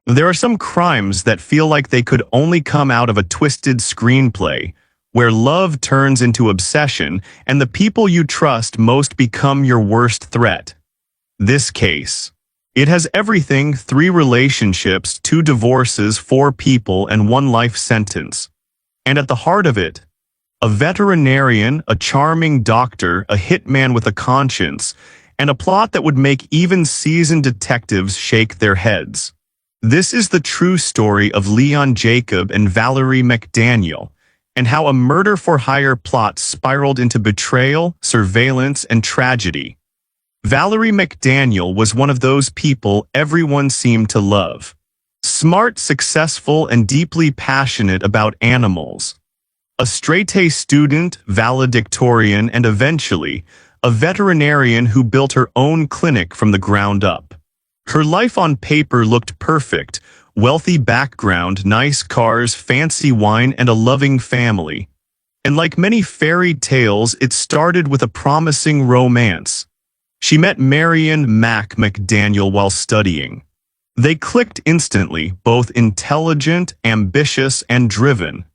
There are some crimes that feel like they could only come out of a twisted screenplay, where love turns into obsession and the people you trust most become your worst threat. This case. It has everything: 3 relationships, 2 divorces, 4 people, and 1 life sentence. And at the heart of it, a veterinarian, a charming doctor, a hitman with a conscience, and a plot that would make even seasoned detectives shake their heads. This is the true story of Leon Jacob and Valerie McDaniel, and how a murder-for-hire plot spiraled into betrayal, surveillance, and tragedy. Valerie McDaniel was one of those people everyone seemed to love. Smart, successful, and deeply passionate about animals. A straight-A student, valedictorian, and eventually, a veterinarian who built her own clinic from the ground up. Her life on paper looked perfect: wealthy background, nice cars, fancy wine, and a loving family. And like many fairy tales, it started with a promising romance. She met Marion Mac McDaniel while studying. They clicked instantly, both intelligent, ambitious, and driven.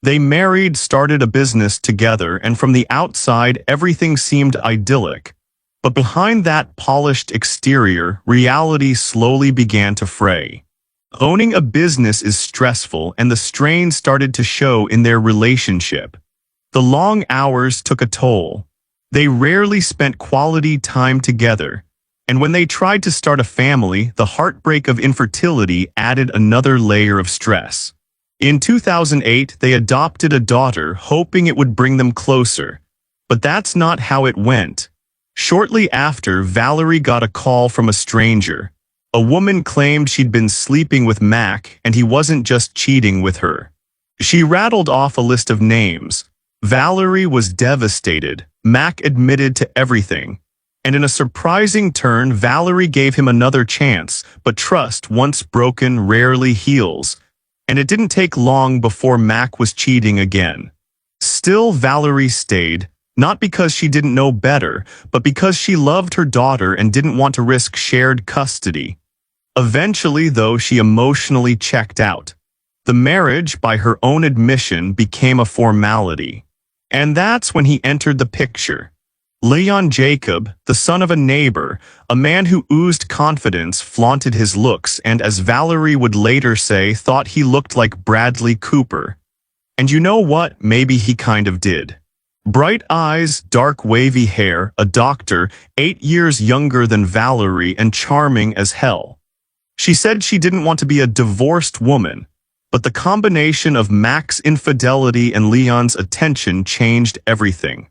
They married, started a business together, and from the outside, everything seemed idyllic. But behind that polished exterior, reality slowly began to fray. Owning a business is stressful, and the strain started to show in their relationship. The long hours took a toll. They rarely spent quality time together, and when they tried to start a family, the heartbreak of infertility added another layer of stress. In 2008, they adopted a daughter, hoping it would bring them closer. But that's not how it went. Shortly after, Valerie got a call from a stranger. A woman claimed she'd been sleeping with Mac, and he wasn't just cheating with her. She rattled off a list of names. Valerie was devastated. Mac admitted to everything. And in a surprising turn, Valerie gave him another chance, but trust, once broken, rarely heals. And it didn't take long before Mac was cheating again. Still, Valerie stayed, not because she didn't know better, but because she loved her daughter and didn't want to risk shared custody. Eventually, though, she emotionally checked out. The marriage, by her own admission, became a formality. And that's when he entered the picture. Leon Jacob, the son of a neighbor, a man who oozed confidence, flaunted his looks, and as Valerie would later say, thought he looked like Bradley Cooper. And you know what? Maybe he kind of did. Bright eyes, dark wavy hair, a doctor, 8 years younger than Valerie, and charming as hell. She said she didn't want to be a divorced woman, but the combination of Mac's infidelity and Leon's attention changed everything.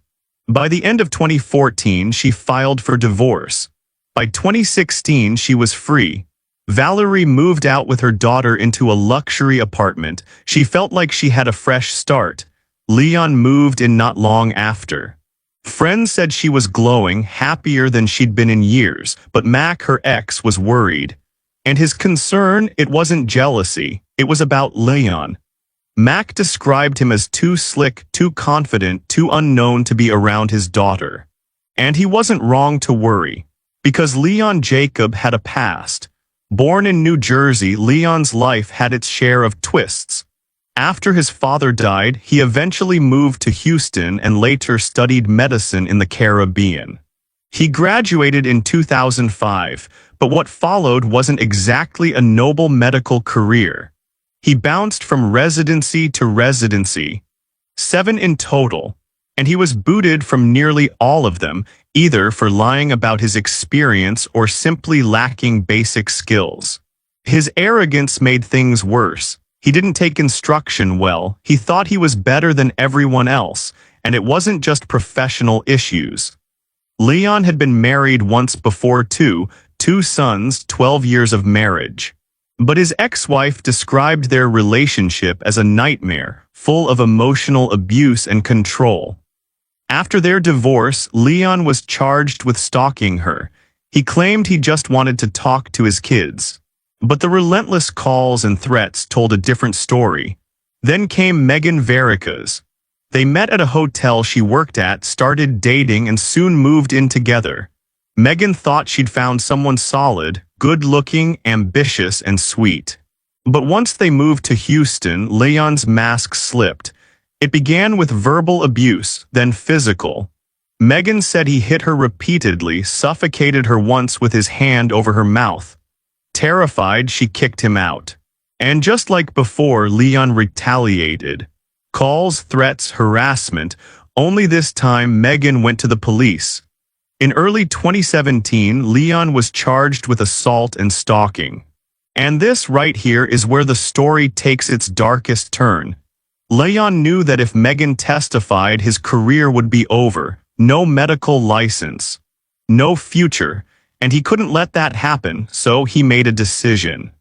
By the end of 2014, she filed for divorce. By 2016, she was free. Valerie moved out with her daughter into a luxury apartment. She felt like she had a fresh start. Leon moved in not long after. Friends said she was glowing, happier than she'd been in years, but Mac, her ex, was worried. And his concern, it wasn't jealousy, it was about Leon. Mac described him as too slick, too confident, too unknown to be around his daughter. And he wasn't wrong to worry, because Leon Jacob had a past. Born in New Jersey, Leon's life had its share of twists. After his father died, he eventually moved to Houston and later studied medicine in the Caribbean. He graduated in 2005, but what followed wasn't exactly a noble medical career. He bounced from residency to residency, 7 in total, and he was booted from nearly all of them, either for lying about his experience or simply lacking basic skills. His arrogance made things worse. He didn't take instruction well. He thought he was better than everyone else, and it wasn't just professional issues. Leon had been married once before too, 2 sons, 12 years of marriage. But his ex-wife described their relationship as a nightmare, full of emotional abuse and control. After their divorce, Leon was charged with stalking her. He claimed he just wanted to talk to his kids. But the relentless calls and threats told a different story. Then came Megan Varicas. They met at a hotel she worked at, started dating, and soon moved in together. Megan thought she'd found someone solid, good-looking, ambitious, and sweet. But once they moved to Houston, Leon's mask slipped. It began with verbal abuse, then physical. Megan said he hit her repeatedly, suffocated her once with his hand over her mouth. Terrified, she kicked him out. And just like before, Leon retaliated. Calls, threats, harassment, only this time Megan went to the police. In early 2017, Leon was charged with assault and stalking. And this right here is where the story takes its darkest turn. Leon knew that if Megan testified, his career would be over. No medical license. No future. And he couldn't let that happen, so he made a decision.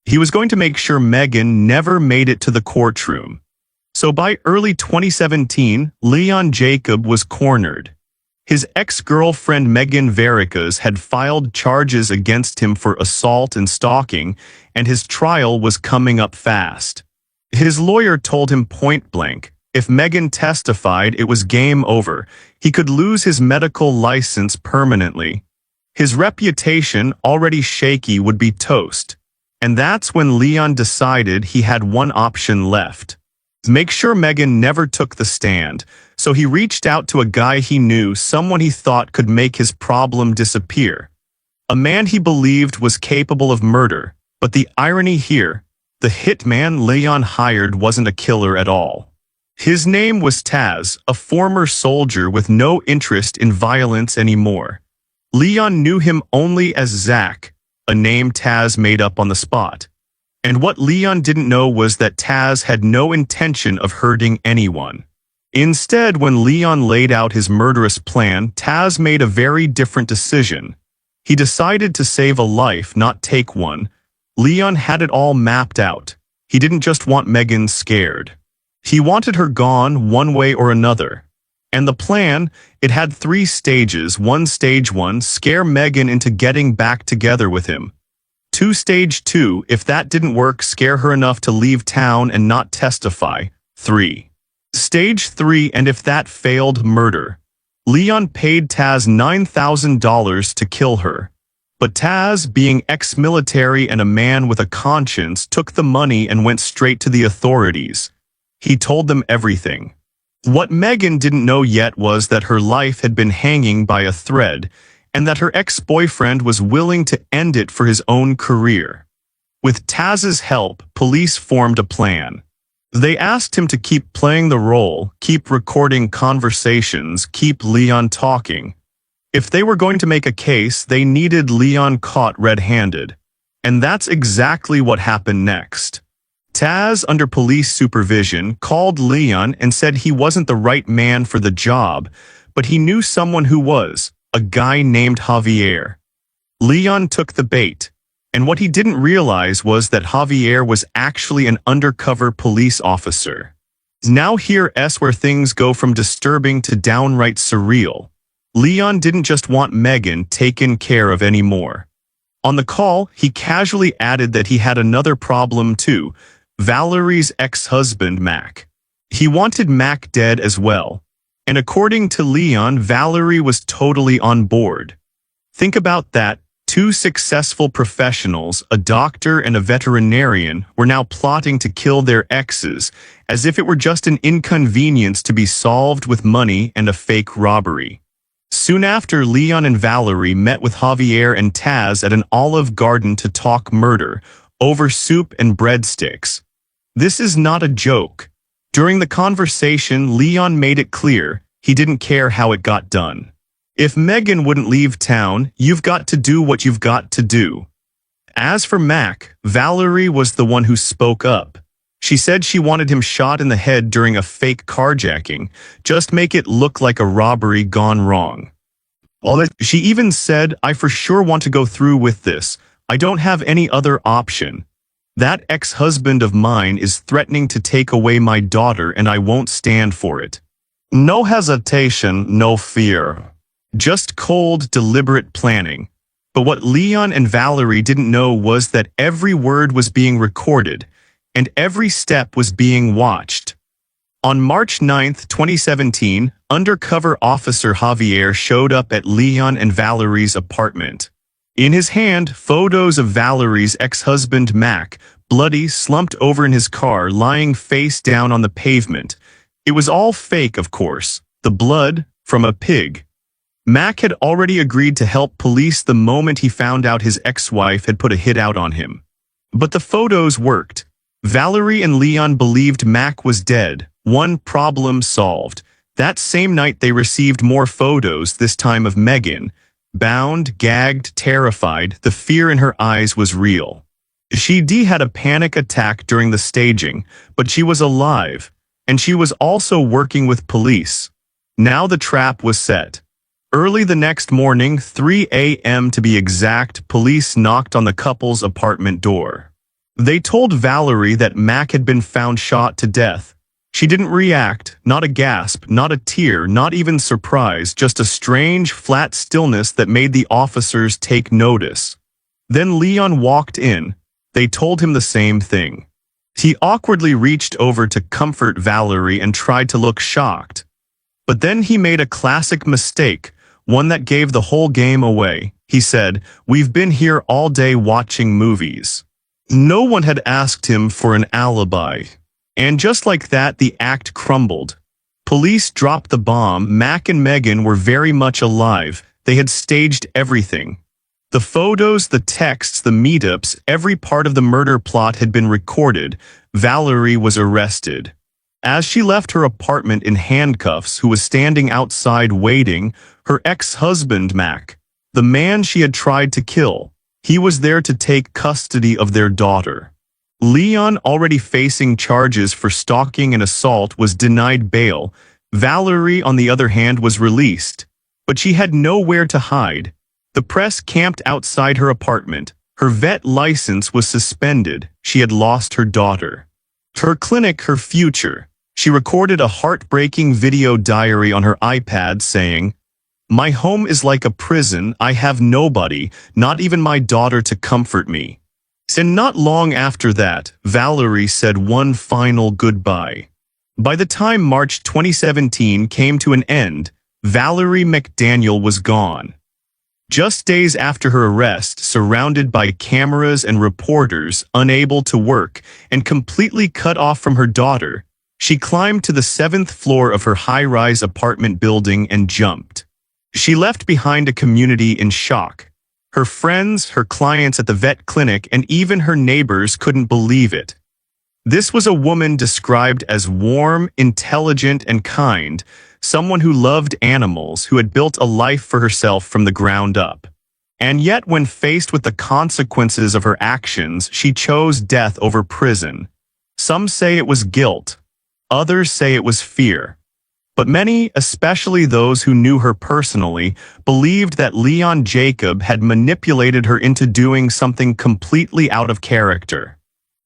He was going to make sure Megan never made it to the courtroom. So by early 2017, Leon Jacob was cornered. His ex-girlfriend Megan Vericas had filed charges against him for assault and stalking, and his trial was coming up fast. His lawyer told him point-blank, if Megan testified, it was game over. He could lose his medical license permanently. His reputation, already shaky, would be toast. And that's when Leon decided he had one option left. Make sure Megan never took the stand, so he reached out to a guy he knew, someone he thought could make his problem disappear. A man he believed was capable of murder, but the irony here, the hitman Leon hired wasn't a killer at all. His name was Taz, a former soldier with no interest in violence anymore. Leon knew him only as Zach, a name Taz made up on the spot. And what Leon didn't know was that Taz had no intention of hurting anyone. Instead, when Leon laid out his murderous plan, Taz made a very different decision. He decided to save a life, not take one. Leon had it all mapped out. He didn't just want Megan scared. He wanted her gone one way or another. And the plan, it had 3 stages. Stage 1, scare Megan into getting back together with him. Stage 2, if that didn't work, scare her enough to leave town and not testify. 3. Stage 3, and if that failed, murder. Leon paid Taz $9,000 to kill her. But Taz, being ex-military and a man with a conscience, took the money and went straight to the authorities. He told them everything. What Megan didn't know yet was that her life had been hanging by a thread, and that her ex-boyfriend was willing to end it for his own career. With Taz's help, police formed a plan. They asked him to keep playing the role, keep recording conversations, keep Leon talking. If they were going to make a case, they needed Leon caught red-handed. And that's exactly what happened next. Taz, under police supervision, called Leon and said he wasn't the right man for the job, but he knew someone who was, a guy named Javier. Leon took the bait, and what he didn't realize was that Javier was actually an undercover police officer. Now here's where things go from disturbing to downright surreal. Leon didn't just want Megan taken care of anymore. On the call, he casually added that he had another problem too, Valerie's ex-husband Mac. He wanted Mac dead as well. And according to Leon, Valerie was totally on board. Think about that. 2 successful professionals, a doctor and a veterinarian, were now plotting to kill their exes, as if it were just an inconvenience to be solved with money and a fake robbery. Soon after, Leon and Valerie met with Javier and Taz at an Olive Garden to talk murder, over soup and breadsticks. This is not a joke. During the conversation, Leon made it clear he didn't care how it got done. If Megan wouldn't leave town, you've got to do what you've got to do. As for Mac, Valerie was the one who spoke up. She said she wanted him shot in the head during a fake carjacking, just make it look like a robbery gone wrong. She even said, I for sure want to go through with this. I don't have any other option. That ex-husband of mine is threatening to take away my daughter and I won't stand for it. No hesitation, no fear. Just cold, deliberate planning. But what Leon and Valerie didn't know was that every word was being recorded, and every step was being watched. On March 9, 2017, undercover officer Javier showed up at Leon and Valerie's apartment. In his hand, photos of Valerie's ex-husband Mac, bloody, slumped over in his car, lying face down on the pavement. It was all fake, of course. The blood from a pig. Mac had already agreed to help police the moment he found out his ex-wife had put a hit out on him. But the photos worked. Valerie and Leon believed Mac was dead. One problem solved. That same night they received more photos, this time of Megan. Bound, gagged, terrified, the fear in her eyes was real. She had a panic attack during the staging, but she was alive, and she was also working with police. Now the trap was set. Early the next morning, 3 a.m. to be exact, police knocked on the couple's apartment door. They told Valerie that Mac had been found shot to death. She didn't react, not a gasp, not a tear, not even surprise, just a strange, flat stillness that made the officers take notice. Then Leon walked in. They told him the same thing. He awkwardly reached over to comfort Valerie and tried to look shocked. But then he made a classic mistake, one that gave the whole game away. He said, "We've been here all day watching movies." No one had asked him for an alibi. And just like that, the act crumbled. Police dropped the bomb. Mac and Megan were very much alive. They had staged everything. The photos, the texts, the meetups, every part of the murder plot had been recorded. Valerie was arrested. As she left her apartment in handcuffs, who was standing outside waiting, her ex-husband Mac, the man she had tried to kill, he was there to take custody of their daughter. Leon, already facing charges for stalking and assault, was denied bail. Valerie, on the other hand, was released. But she had nowhere to hide. The press camped outside her apartment. Her vet license was suspended. She had lost her daughter. Her clinic, her future. She recorded a heartbreaking video diary on her iPad saying, "My home is like a prison. I have nobody, not even my daughter, to comfort me." And not long after that, Valerie said one final goodbye. By the time March 2017 came to an end, Valerie McDaniel was gone. Just days after her arrest, surrounded by cameras and reporters, unable to work, and completely cut off from her daughter, she climbed to the 7th floor of her high-rise apartment building and jumped. She left behind a community in shock. Her friends, her clients at the vet clinic, and even her neighbors couldn't believe it. This was a woman described as warm, intelligent, and kind, someone who loved animals, who had built a life for herself from the ground up. And yet, when faced with the consequences of her actions, she chose death over prison. Some say it was guilt. Others say it was fear. But many, especially those who knew her personally, believed that Leon Jacob had manipulated her into doing something completely out of character.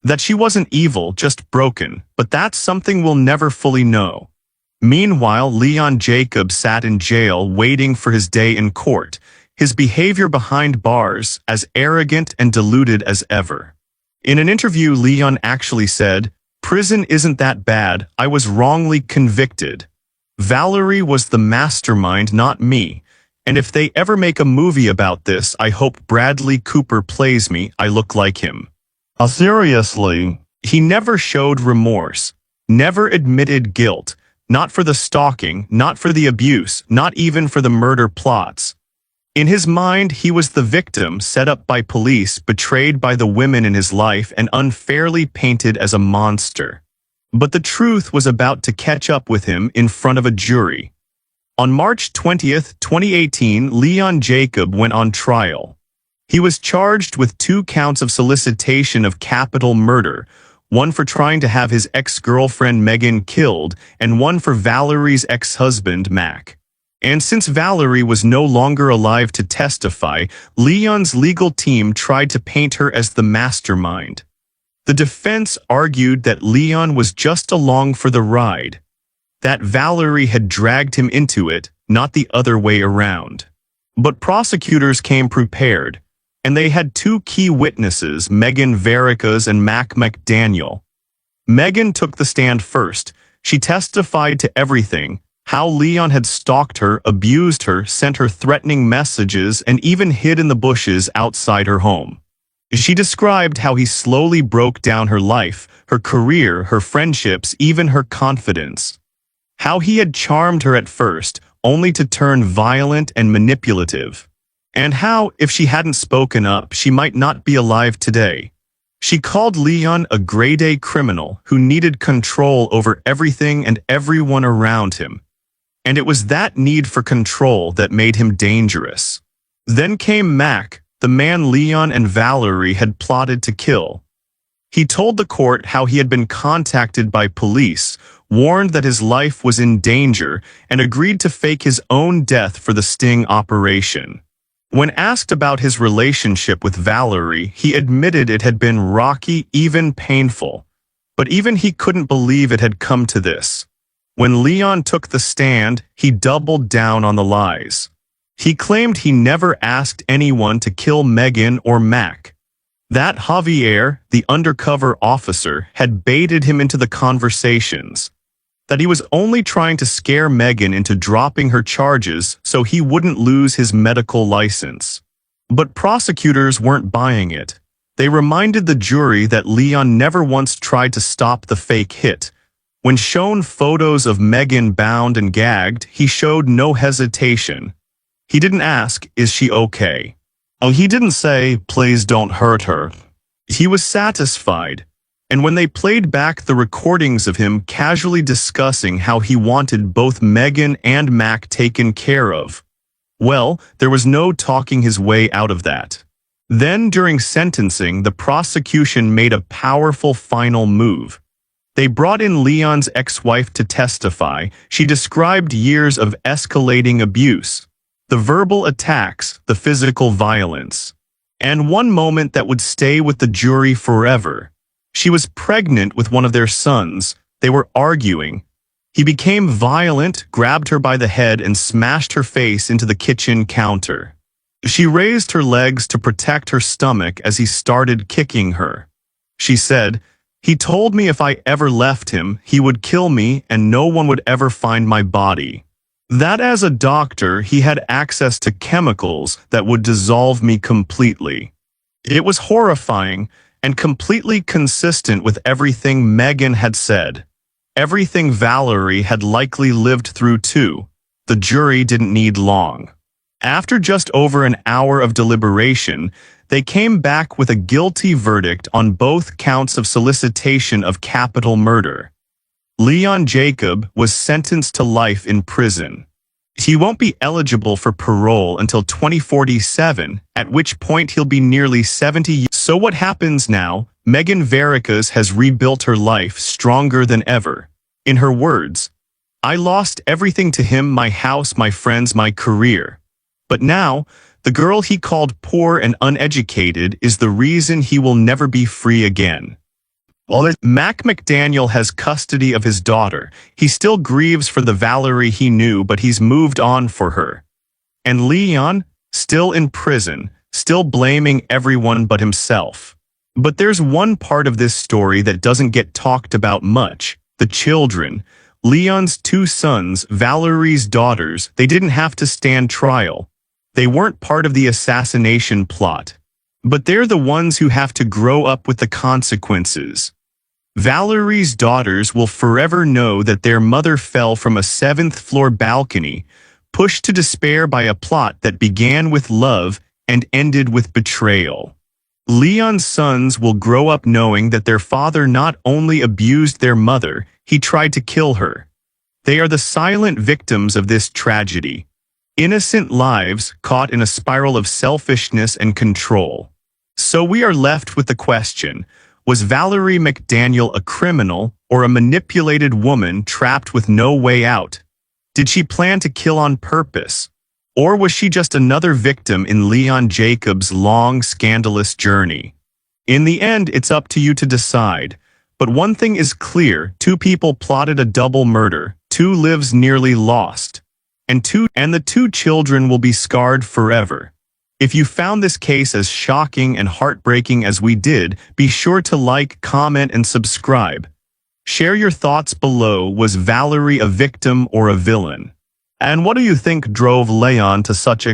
That she wasn't evil, just broken, but that's something we'll never fully know. Meanwhile, Leon Jacob sat in jail waiting for his day in court, his behavior behind bars as arrogant and deluded as ever. In an interview, Leon actually said, "Prison isn't that bad, I was wrongly convicted. Valerie was the mastermind, not me. And if they ever make a movie about this, I hope Bradley Cooper plays me. I look like him." Seriously, he never showed remorse, never admitted guilt, not for the stalking, not for the abuse, not even for the murder plots. In his mind, he was the victim set up by police, betrayed by the women in his life, and unfairly painted as a monster. But the truth was about to catch up with him in front of a jury. On March 20th, 2018, Leon Jacob went on trial. He was charged with 2 counts of solicitation of capital murder, one for trying to have his ex-girlfriend Megan killed, and one for Valerie's ex-husband Mac. And since Valerie was no longer alive to testify, Leon's legal team tried to paint her as the mastermind. The defense argued that Leon was just along for the ride, that Valerie had dragged him into it, not the other way around. But prosecutors came prepared, and they had 2 key witnesses, Megan Varicas and Mac McDaniel. Megan took the stand first. She testified to everything, how Leon had stalked her, abused her, sent her threatening messages, and even hid in the bushes outside her home. She described how he slowly broke down her life, her career, her friendships, even her confidence. How he had charmed her at first, only to turn violent and manipulative. And how, if she hadn't spoken up, she might not be alive today. She called Leon a grade-A criminal who needed control over everything and everyone around him. And it was that need for control that made him dangerous. Then came Mac, the man Leon and Valerie had plotted to kill. He told the court how he had been contacted by police, warned that his life was in danger, and agreed to fake his own death for the sting operation. When asked about his relationship with Valerie, he admitted it had been rocky, even painful. But even he couldn't believe it had come to this. When Leon took the stand, he doubled down on the lies. He claimed he never asked anyone to kill Megan or Mac. That Javier, the undercover officer, had baited him into the conversations. That he was only trying to scare Megan into dropping her charges so he wouldn't lose his medical license. But prosecutors weren't buying it. They reminded the jury that Leon never once tried to stop the fake hit. When shown photos of Megan bound and gagged, he showed no hesitation. He didn't ask, "Is she okay?" He didn't say, "Please don't hurt her." He was satisfied. And when they played back the recordings of him casually discussing how he wanted both Megan and Mac taken care of, well, there was no talking his way out of that. Then, during sentencing, the prosecution made a powerful final move. They brought in Leon's ex-wife to testify. She described years of escalating abuse, the verbal attacks, the physical violence, and one moment that would stay with the jury forever. She was pregnant with one of their sons. They were arguing. He became violent, grabbed her by the head, and smashed her face into the kitchen counter. She raised her legs to protect her stomach as he started kicking her. She said, "He told me if I ever left him, he would kill me and no one would ever find my body. That as a doctor, he had access to chemicals that would dissolve me completely." It was horrifying and completely consistent with everything Megan had said. Everything Valerie had likely lived through too. The jury didn't need long. After just over an hour of deliberation, they came back with a guilty verdict on both counts of solicitation of capital murder. Leon Jacob was sentenced to life in prison. He won't be eligible for parole until 2047, at which point he'll be nearly 70 years. So what happens now? Megan Vericas has rebuilt her life stronger than ever. In her words, "I lost everything to him, my house, my friends, my career. But now, the girl he called poor and uneducated is the reason he will never be free again." Mac McDaniel has custody of his daughter. He still grieves for the Valerie he knew, but he's moved on for her. And Leon, still in prison, still blaming everyone but himself. But there's one part of this story that doesn't get talked about much: the children. Leon's two sons, Valerie's daughters, they didn't have to stand trial. They weren't part of the assassination plot. But they're the ones who have to grow up with the consequences. Valerie's daughters will forever know that their mother fell from a 7th-floor balcony, pushed to despair by a plot that began with love and ended with betrayal. Leon's sons will grow up knowing that their father not only abused their mother, he tried to kill her. They are the silent victims of this tragedy. Innocent lives caught in a spiral of selfishness and control. So we are left with the question: was Valerie McDaniel a criminal or a manipulated woman trapped with no way out? Did she plan to kill on purpose? Or was she just another victim in Leon Jacob's long, scandalous journey? In the end, it's up to you to decide. But one thing is clear: 2 people plotted a double murder, 2 lives nearly lost, and the 2 children will be scarred forever. If you found this case as shocking and heartbreaking as we did, be sure to like, comment, and subscribe. Share your thoughts below. Was Valerie a victim or a villain? And what do you think drove Leon to such